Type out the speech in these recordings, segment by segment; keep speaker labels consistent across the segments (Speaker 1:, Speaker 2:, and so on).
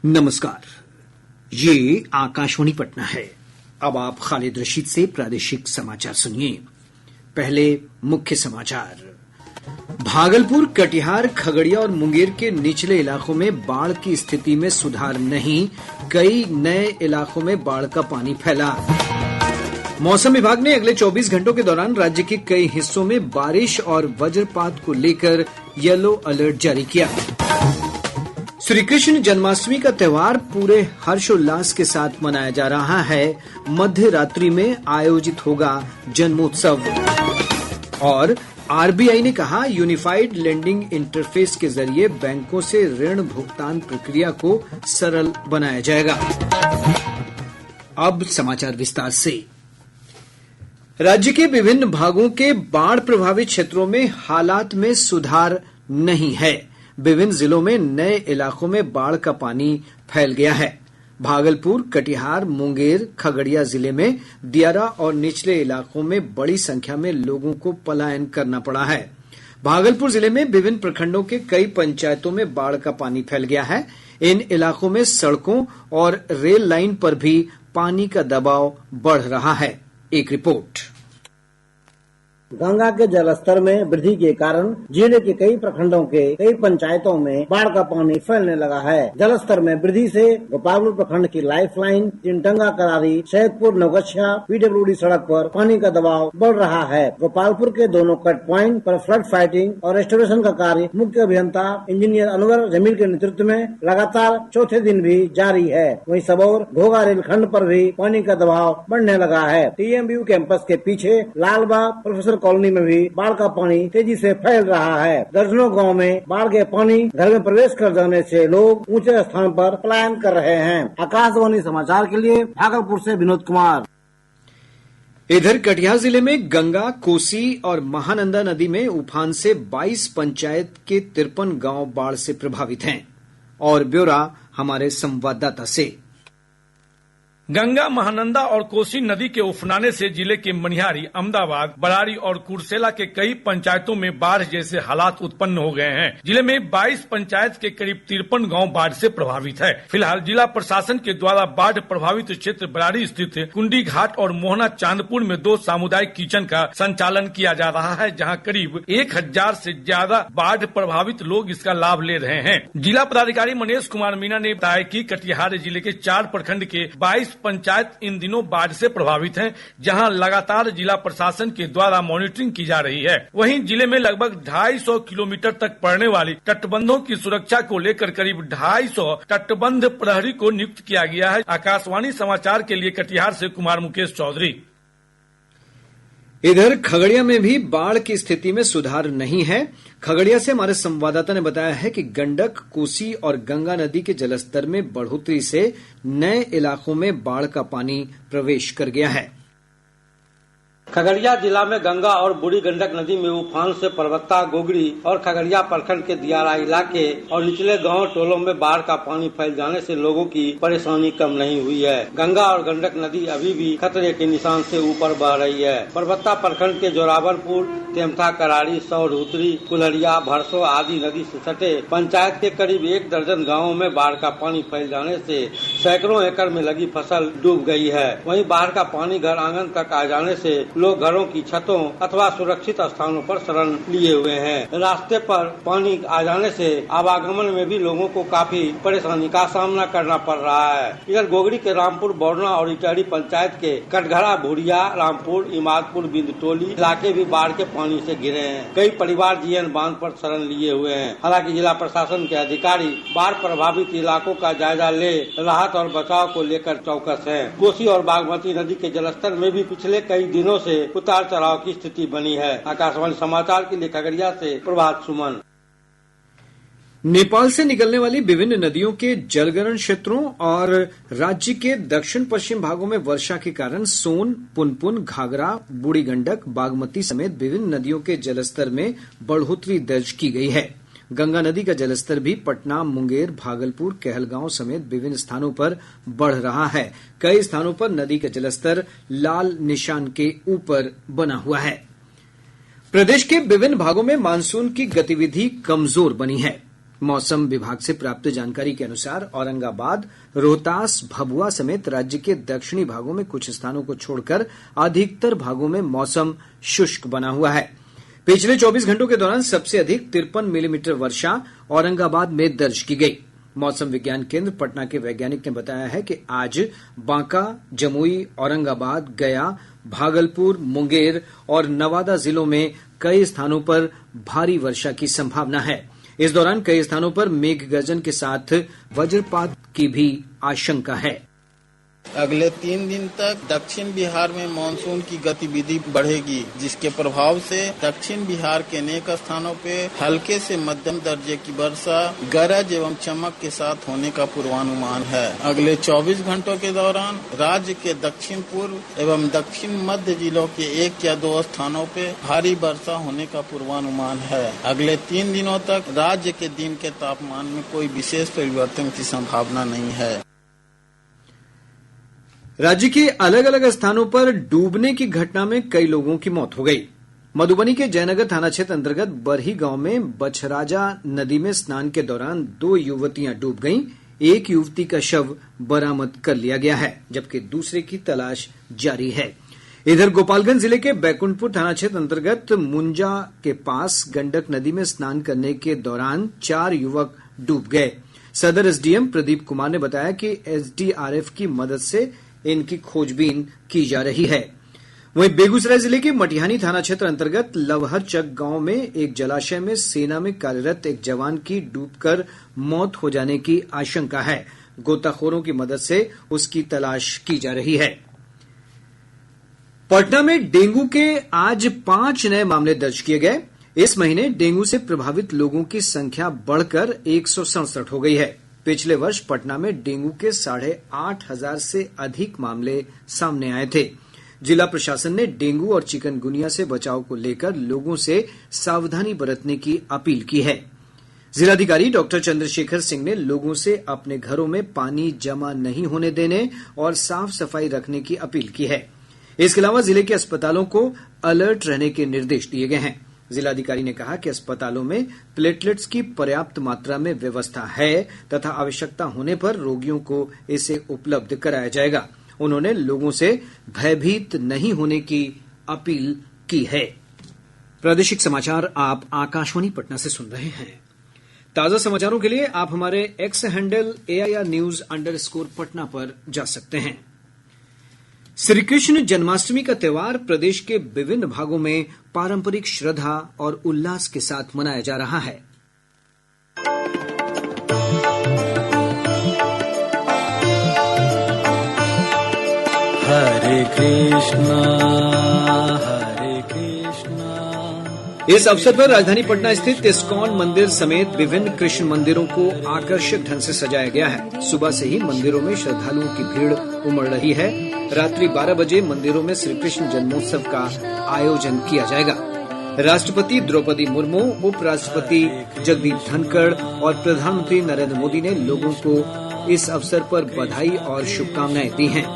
Speaker 1: नमस्कार, ये आकाशवाणी पटना है। अब आप खालिद रशीद से प्रादेशिक समाचार सुनिए। पहले मुख्य समाचार। भागलपुर, कटिहार, खगड़िया और मुंगेर के निचले इलाकों में बाढ़ की स्थिति में सुधार नहीं, कई नए इलाकों में बाढ़ का पानी फैला। मौसम विभाग ने अगले 24 घंटों के दौरान राज्य के कई हिस्सों में बारिश और वज्रपात को लेकर येलो अलर्ट जारी किया। श्री कृष्ण जन्माष्टमी का त्योहार पूरे हर्षोल्लास के साथ मनाया जा रहा है। मध्य रात्रि में आयोजित होगा जन्मोत्सव। और आरबीआई ने कहा, यूनिफाइड लेंडिंग इंटरफेस के जरिए बैंकों से ऋण भुगतान प्रक्रिया को सरल बनाया जाएगा। अब समाचार विस्तार से। राज्य के विभिन्न भागों के बाढ़ प्रभावित क्षेत्रों में हालात में सुधार नहीं है। विभिन्न जिलों में नए इलाकों में बाढ़ का पानी फैल गया है। भागलपुर, कटिहार, मुंगेर, खगड़िया जिले में दियारा और निचले इलाकों में बड़ी संख्या में लोगों को पलायन करना पड़ा है। भागलपुर जिले में विभिन्न प्रखंडों के कई पंचायतों में बाढ़ का पानी फैल गया है। इन इलाकों में सड़कों और रेल लाइन पर भी पानी का दबाव बढ़ रहा है। एक रिपोर्ट।
Speaker 2: गंगा के जलस्तर में वृद्धि के कारण जिले के कई प्रखंडों के कई पंचायतों में बाढ़ का पानी फैलने लगा है। जलस्तर में वृद्धि से गोपालपुर प्रखंड की लाइफलाइन, चिनटंगा, करारी, सैदपुर, नवगछिया, पीडब्ल्यूडी सड़क पर पानी का दबाव बढ़ रहा है। गोपालपुर के दोनों कट प्वाइंट पर फ्लड फाइटिंग और रेस्टोरेशन का कार्य मुख्य अभियंता इंजीनियर अनवर जमील के नेतृत्व में लगातार चौथे दिन भी जारी है। वहीं सबौर, घोघा रेलखंड पर भी पानी का दबाव बढ़ने लगा है। टीएमबीयू कैंपस के पीछे लालबाग, प्रोफेसर कॉलोनी में भी बाढ़ का पानी तेजी से फैल रहा है। दर्जनों गांव में बाढ़ के पानी घर में प्रवेश कर जाने से लोग ऊंचे स्थान पर पलायन कर रहे हैं। आकाशवाणी समाचार के लिए भागलपुर से विनोद कुमार।
Speaker 1: इधर कटिहार जिले में गंगा, कोसी और महानंदा नदी में उफान से 22 पंचायत के 53 गांव बाढ़ से प्रभावित हैं। और ब्यौरा हमारे संवाददाता से।
Speaker 3: गंगा, महानंदा और कोसी नदी के उफनाने से जिले के मनिहारी, अहमदाबाद, बरारी और कुर्सेला के कई पंचायतों में बाढ़ जैसे हालात उत्पन्न हो गए हैं। जिले में 22 पंचायत के करीब 53 गांव बाढ़ से प्रभावित है। फिलहाल जिला प्रशासन के द्वारा बाढ़ प्रभावित क्षेत्र बरारी स्थित कुंडी घाट और मोहना चांदपुर में 2 सामुदायिक किचन का संचालन किया जा रहा है, जहाँ करीब 1000 से ज्यादा बाढ़ प्रभावित लोग इसका लाभ ले रहे हैं। जिला पदाधिकारी मनीष कुमार मीणा ने बताया कि कटिहार जिले के 4 प्रखंड के 22 पंचायत इन दिनों बाढ़ से प्रभावित हैं, जहां लगातार जिला प्रशासन के द्वारा मॉनिटरिंग की जा रही है। वहीं जिले में लगभग 250 किलोमीटर तक पड़ने वाली तटबंधों की सुरक्षा को लेकर करीब 250 तटबंध प्रहरी को नियुक्त किया गया है। आकाशवाणी समाचार के लिए कटिहार से कुमार मुकेश चौधरी।
Speaker 1: इधर खगड़िया में भी बाढ़ की स्थिति में सुधार नहीं है। खगड़िया से हमारे संवाददाता ने बताया है कि गंडक, कोसी और गंगा नदी के जलस्तर में बढ़ोतरी से नए इलाकों में बाढ़ का पानी प्रवेश कर गया है।
Speaker 4: खगड़िया जिला में गंगा और बूढ़ी गंडक नदी में उफान से परबत्ता, गोगरी और खगड़िया प्रखंड के दियारा इलाके और निचले गांव टोलों में बाढ़ का पानी फैल जाने से लोगों की परेशानी कम नहीं हुई है। गंगा और गंडक नदी अभी भी खतरे के निशान से ऊपर बह रही है। परबत्ता प्रखंड के जोरावरपुर, तेमथा, करारी, सौरहुतरी, कुल्हड़िया, भरसो आदि नदी से सटे पंचायत के करीब 1 दर्जन गाँवों में बाढ़ का पानी फैल जाने से सैकड़ों एकड़ में लगी फसल डूब गई है। वहीं बाढ़ का पानी घर आंगन तक आ जाने से लोग घरों की छतों अथवा सुरक्षित स्थानों पर शरण लिए हुए हैं। रास्ते पर पानी आ जाने से आवागमन में भी लोगों को काफी परेशानी का सामना करना पड़ रहा है। इधर गोगरी के रामपुर, बौरना और इटाड़ी पंचायत के कटघरा, भूरिया, रामपुर, इमादपुर, बिंदटोली इलाके भी बाढ़ के पानी से घिरे हैं। कई परिवार जीएन बांध पर शरण लिए हुए हैं। हालांकि जिला प्रशासन के अधिकारी बाढ़ प्रभावित इलाकों का जायजा ले राहत और बचाव को लेकर चौकस है। कोसी और बागमती नदी के जलस्तर में भी पिछले कई दिनों से उतार चढ़ाव की स्थिति बनी है। आकाशवाणी समाचार के लिए खगड़िया से प्रभात सुमन।
Speaker 1: नेपाल से निकलने वाली विभिन्न नदियों के जलग्रहण क्षेत्रों और राज्य के दक्षिण पश्चिम भागों में वर्षा के कारण सोन, पुनपुन, घाघरा, बूढ़ी गंडक, बागमती समेत विभिन्न नदियों के जलस्तर में बढ़ोतरी दर्ज की गई है। गंगा नदी का जलस्तर भी पटना, मुंगेर, भागलपुर, कहलगांव समेत विभिन्न स्थानों पर बढ़ रहा है। कई स्थानों पर नदी का जलस्तर लाल निशान के ऊपर बना हुआ है। प्रदेश के विभिन्न भागों में मानसून की गतिविधि कमजोर बनी है। मौसम विभाग से प्राप्त जानकारी के अनुसार औरंगाबाद, रोहतास, भभुआ समेत राज्य के दक्षिणी भागों में कुछ स्थानों को छोड़कर अधिकतर भागों में मौसम शुष्क बना हुआ है। पिछले 24 घंटों के दौरान सबसे अधिक 53 मिलीमीटर वर्षा औरंगाबाद में दर्ज की गई। मौसम विज्ञान केंद्र पटना के वैज्ञानिक ने बताया है कि आज बांका, जमुई, औरंगाबाद, गया, भागलपुर, मुंगेर और नवादा जिलों में कई स्थानों पर भारी वर्षा की संभावना है। इस दौरान कई स्थानों पर मेघ गर्जन के साथ वज्रपात की भी आशंका है।
Speaker 5: अगले 3 दिन तक दक्षिण बिहार में मानसून की गतिविधि बढ़ेगी, जिसके प्रभाव से दक्षिण बिहार के अनेक स्थानों पे हल्के से मध्यम दर्जे की वर्षा गरज एवं चमक के साथ होने का पूर्वानुमान है। अगले 24 घंटों के दौरान राज्य के दक्षिण पूर्व एवं दक्षिण मध्य जिलों के 1 या 2 स्थानों पे भारी वर्षा होने का पूर्वानुमान है। अगले 3 दिनों तक राज्य के दिन के तापमान में कोई विशेष परिवर्तन की संभावना नहीं है।
Speaker 1: राज्य के अलग अलग स्थानों पर डूबने की घटना में कई लोगों की मौत हो गई। मधुबनी के जयनगर थाना क्षेत्र अंतर्गत बरही गांव में बछराजा नदी में स्नान के दौरान 2 युवतियां डूब गईं। एक युवती का शव बरामद कर लिया गया है, जबकि दूसरे की तलाश जारी है। इधर गोपालगंज जिले के बैकुंठपुर थाना क्षेत्र अंतर्गत मुंजा के पास गंडक नदी में स्नान करने के दौरान 4 युवक डूब गए। सदर एसडीएम प्रदीप कुमार ने बताया कि एसडीआरएफ की मदद से इनकी खोजबीन की जा रही है। वहीं बेगूसराय जिले के मटिहानी थाना क्षेत्र अंतर्गत लवहरचक गांव में एक जलाशय में सेना में कार्यरत एक जवान की डूबकर मौत हो जाने की आशंका है। गोताखोरों की मदद से उसकी तलाश की जा रही है। पटना में डेंगू के आज 5 नए मामले दर्ज किए गए। इस महीने डेंगू से प्रभावित लोगों की संख्या बढ़कर 167 हो गई है। पिछले वर्ष पटना में डेंगू के 8,500 से अधिक मामले सामने आए थे। जिला प्रशासन ने डेंगू और चिकनगुनिया से बचाव को लेकर लोगों से सावधानी बरतने की अपील की है। जिलाधिकारी डॉक्टर चंद्रशेखर सिंह ने लोगों से अपने घरों में पानी जमा नहीं होने देने और साफ सफाई रखने की अपील की है। इसके अलावा जिले के अस्पतालों को अलर्ट रहने के निर्देश दिए गए हैं। जिलाधिकारी ने कहा कि अस्पतालों में प्लेटलेट्स की पर्याप्त मात्रा में व्यवस्था है तथा आवश्यकता होने पर रोगियों को इसे उपलब्ध कराया जाएगा। उन्होंने लोगों से भयभीत नहीं होने की अपील की है। प्रादेशिक समाचार आप आकाशवाणी पटना से सुन रहे हैं। ताजा समाचारों के लिए आप हमारे एक्स हैंडल AIR_News_ पर जा सकते हैं। श्रीकृष्ण जन्माष्टमी का त्योहार प्रदेश के विभिन्न भागों में पारंपरिक श्रद्धा और उल्लास के साथ मनाया जा रहा है।
Speaker 6: हरे कृष्णा हरे कृष्णा।
Speaker 1: इस अवसर पर राजधानी पटना स्थित इस्कॉन मंदिर समेत विभिन्न कृष्ण मंदिरों को आकर्षक ढंग से सजाया गया है। सुबह से ही मंदिरों में श्रद्धालुओं की भीड़ उमड़ रही है। रात्रि 12 बजे मंदिरों में श्रीकृष्ण जन्मोत्सव का आयोजन किया जाएगा। राष्ट्रपति द्रौपदी मुर्मू, उपराष्ट्रपति जगदीप धनखड़ और प्रधानमंत्री नरेंद्र मोदी ने लोगों को इस अवसर पर बधाई और शुभकामनाएं दी हैं।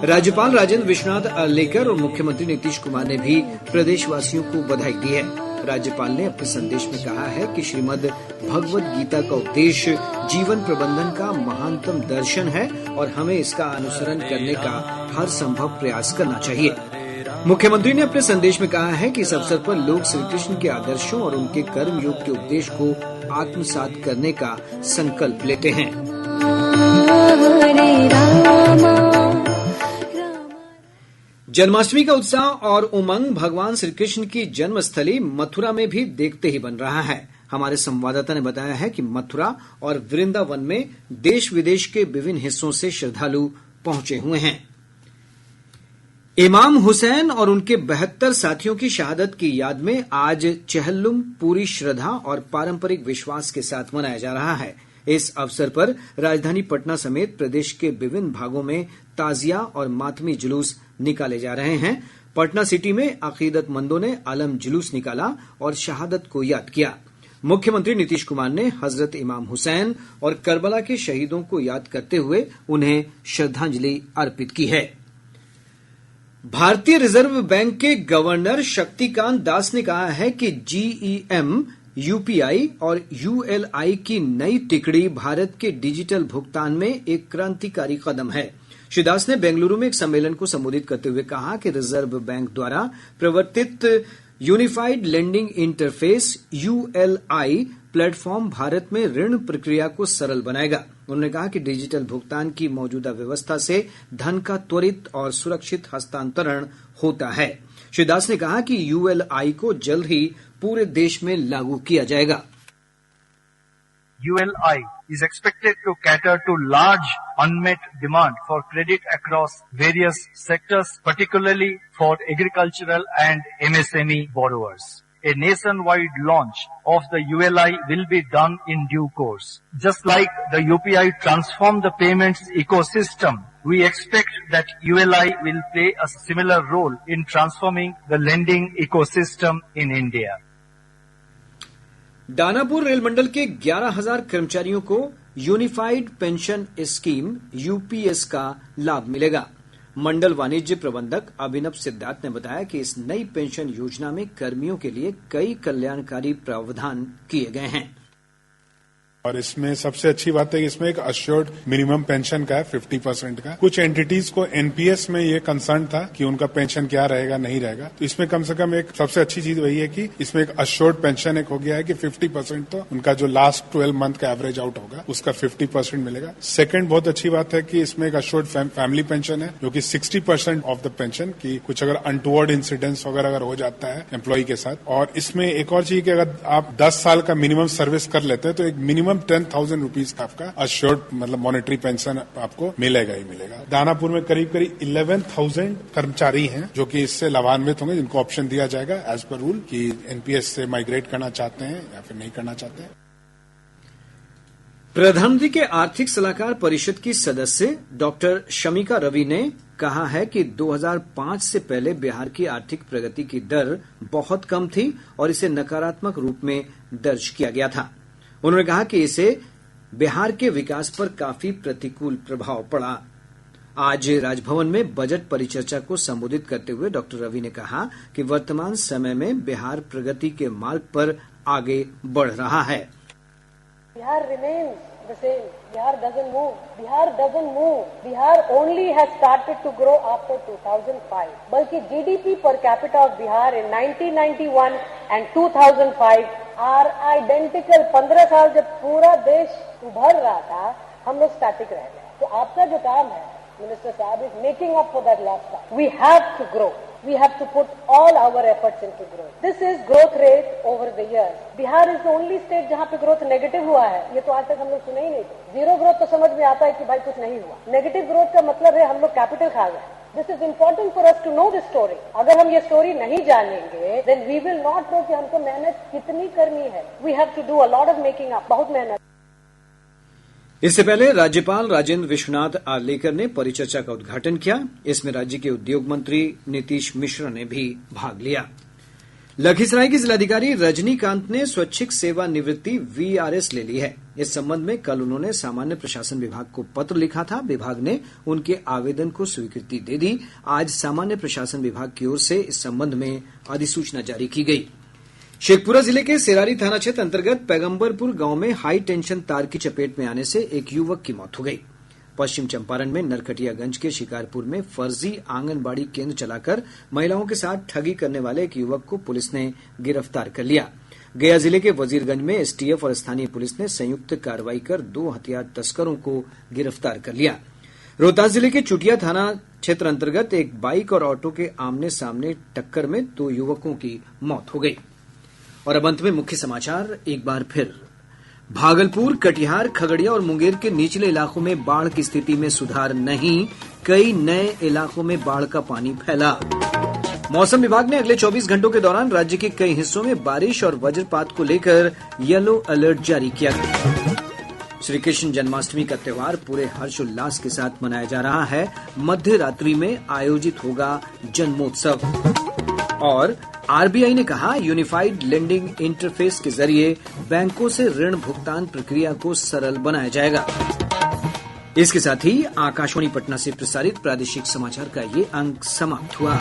Speaker 1: राज्यपाल राजेंद्र विश्वनाथ अर्लेकर और मुख्यमंत्री नीतीश कुमार ने भी प्रदेशवासियों को बधाई दी है। राज्यपाल ने अपने संदेश में कहा है कि श्रीमद् भगवद गीता का उपदेश जीवन प्रबंधन का महानतम दर्शन है और हमें इसका अनुसरण करने का हर संभव प्रयास करना चाहिए। मुख्यमंत्री ने अपने संदेश में कहा है कि इस अवसर पर लोग श्रीकृष्ण के आदर्शों और उनके कर्म योग के उपदेश को आत्मसात करने का संकल्प लेते हैं। जन्माष्टमी का उत्साह और उमंग भगवान श्रीकृष्ण की जन्मस्थली मथुरा में भी देखते ही बन रहा है। हमारे संवाददाता ने बताया है कि मथुरा और वृंदावन में देश विदेश के विभिन्न हिस्सों से श्रद्धालु पहुंचे हुए हैं। इमाम हुसैन और उनके 72 साथियों की शहादत की याद में आज चहल्लुम पूरी श्रद्धा और पारंपरिक विश्वास के साथ मनाया जा रहा है। इस अवसर पर राजधानी पटना समेत प्रदेश के विभिन्न भागों में ताजिया और मातमी जुलूस निकाले जा रहे हैं। पटना सिटी में अकीदतमंदों ने आलम जुलूस निकाला और शहादत को याद किया। मुख्यमंत्री नीतीश कुमार ने हजरत इमाम हुसैन और करबला के शहीदों को याद करते हुए उन्हें श्रद्धांजलि अर्पित की है। भारतीय रिजर्व बैंक के गवर्नर शक्तिकांत दास ने कहा है कि GEM यूपीआई और यूएलआई की नई तिकड़ी भारत के डिजिटल भुगतान में एक क्रांतिकारी कदम है। श्री दास ने बेंगलुरु में एक सम्मेलन को संबोधित करते हुए कहा कि रिजर्व बैंक द्वारा प्रवर्तित unified lending interface ULI platform Bharat में ऋण प्रक्रिया को सरल बनाएगा। उन्होंने कहा कि डिजिटल भुगतान की मौजूदा व्यवस्था से धन का त्वरित और सुरक्षित हस्तांतरण होता है। श्री दास ने कहा कि यूएलआई को जल्द ही पूरे देश में लागू किया जाएगा।
Speaker 7: ULI is expected to cater to large unmet demand for credit across various sectors, particularly for agricultural and MSME borrowers. A nationwide launch of the ULI will be done in due course. Just like the UPI transformed the payments ecosystem, we expect that ULI will play a similar role in transforming the lending ecosystem in India.
Speaker 1: Danapur rail मंडल के 11,000 कर्मचारियों को unified pension scheme UPS का लाभ मिलेगा। मंडल वाणिज्य प्रबंधक अभिनव सिद्धार्थ ने बताया कि इस नई पेंशन योजना में कर्मियों के लिए कई कल्याणकारी प्रावधान किए गए हैं
Speaker 8: और इसमें सबसे अच्छी बात है कि इसमें एक अश्योर्ड मिनिमम पेंशन का है 50% का। कुछ एंटिटीज को एनपीएस में ये कंसर्न था कि उनका पेंशन क्या रहेगा नहीं रहेगा, तो इसमें कम से कम एक सबसे अच्छी चीज वही है कि इसमें एक अश्योर्ड पेंशन एक हो गया है कि 50% तो उनका जो लास्ट 12 मंथ का एवरेज आउट होगा उसका 50% मिलेगा। सेकेंड बहुत अच्छी बात है कि इसमें एक अश्योर्ड फैमिली पेंशन है जो कि 60% ऑफ द पेंशन की कुछ अगर अनटुवर्ड इंसिडेंट्स वगैरह अगर हो जाता है एम्प्लॉय के साथ। और इसमें एक और चीज कि अगर आप 10 साल का मिनिमम सर्विस कर लेते हैं तो एक मिनिमम 10,000 रुपीज का आपका अश्योर्ड मतलब मॉनेटरी पेंशन आपको मिलेगा ही मिलेगा। दानापुर में करीब 11,000 कर्मचारी हैं जो कि इससे लाभान्वित होंगे, जिनको ऑप्शन दिया जाएगा एज पर रूल कि एनपीएस से माइग्रेट करना चाहते हैं या फिर नहीं करना चाहते हैं।
Speaker 1: प्रधानमंत्री के आर्थिक सलाहकार परिषद की सदस्य डॉक्टर शमिका रवि ने कहा है कि 2005 से पहले बिहार की आर्थिक प्रगति की दर बहुत कम थी और इसे नकारात्मक रूप में दर्ज किया गया था। उन्होंने कहा कि इसे बिहार के विकास पर काफी प्रतिकूल प्रभाव पड़ा। आज राजभवन में बजट परिचर्चा को संबोधित करते हुए डॉक्टर रवि ने कहा कि वर्तमान समय में बिहार प्रगति के मार्ग पर आगे बढ़ रहा है।
Speaker 9: Bihar remains the same. Bihar doesn't move. Bihar doesn't move. Bihar only has started to grow after 2005. बल्कि GDP per capita of Bihar in 1991 and 2005 are identical. 15 साल जब पूरा देश उभर रहा था, हम लोग स्टैटिक रह गए। तो आपका जो काम है, मिनिस्टर साहब, is making up for that lost time. We have to grow. We have to put all our efforts into growth. This is growth rate over the years. Bihar is the only state जहाँ पे growth negative हुआ है। ये तो आज तक हम लोग सुने ही नहीं थे। जीरो ग्रोथ तो समझ में आता है कि भाई कुछ नहीं हुआ। नेगेटिव ग्रोथ का मतलब है हम लोग कैपिटल खा गए। This is important for us to know this story. अगर हम ये स्टोरी नहीं जानेंगे, then we will not know कि हमको मेहनत कितनी करनी है। We have to do a lot of making up. बहुत मेहनत।
Speaker 1: इससे पहले राज्यपाल राजेंद्र विश्वनाथ आर्लेकर ने परिचर्चा का उद्घाटन किया। इसमें राज्य के उद्योग मंत्री नीतीश मिश्रा ने भी भाग लिया। लखीसराय की जिलाधिकारी रजनीकांत ने स्वैच्छिक सेवानिवृत्ति वीआरएस ले ली है। इस संबंध में कल उन्होंने सामान्य प्रशासन विभाग को पत्र लिखा था। विभाग ने उनके आवेदन को स्वीकृति दे दी। आज सामान्य प्रशासन विभाग की ओर से इस संबंध में अधिसूचना जारी की गई। शेखपुरा जिले के सेरारी थाना क्षेत्र अंतर्गत पैगम्बरपुर गांव में हाई टेंशन तार की चपेट में आने से एक युवक की मौत हो गई। पश्चिम चंपारण में नरकटियागंज के शिकारपुर में फर्जी आंगनबाड़ी केंद्र चलाकर महिलाओं के साथ ठगी करने वाले एक युवक को पुलिस ने गिरफ्तार कर लिया। गया जिले के वजीरगंज में एसटीएफ और स्थानीय पुलिस ने संयुक्त कार्रवाई कर 2 हथियार तस्करों को गिरफ्तार कर लिया। रोहतास जिले के चुटिया थाना क्षेत्र अंतर्गत एक बाइक और ऑटो के आमने सामने टक्कर में 2 युवकों की मौत हो गई। और अब अंत में मुख्य समाचार एक बार फिर। भागलपुर, कटिहार, खगड़िया और मुंगेर के निचले इलाकों में बाढ़ की स्थिति में सुधार नहीं, कई नए इलाकों में बाढ़ का पानी फैला। मौसम विभाग ने अगले 24 घंटों के दौरान राज्य के कई हिस्सों में बारिश और वज्रपात को लेकर येलो अलर्ट जारी किया। श्री कृष्ण जन्माष्टमी का त्योहार पूरे हर्षोल्लास के साथ मनाया जा रहा है। मध्य रात्रि में आयोजित होगा जन्मोत्सव। और आरबीआई ने कहा, यूनिफाइड लेंडिंग इंटरफेस के जरिए बैंकों से ऋण भुगतान प्रक्रिया को सरल बनाया जाएगा। इसके साथ ही आकाशवाणी पटना से प्रसारित प्रादेशिक समाचार का ये अंक समाप्त हुआ।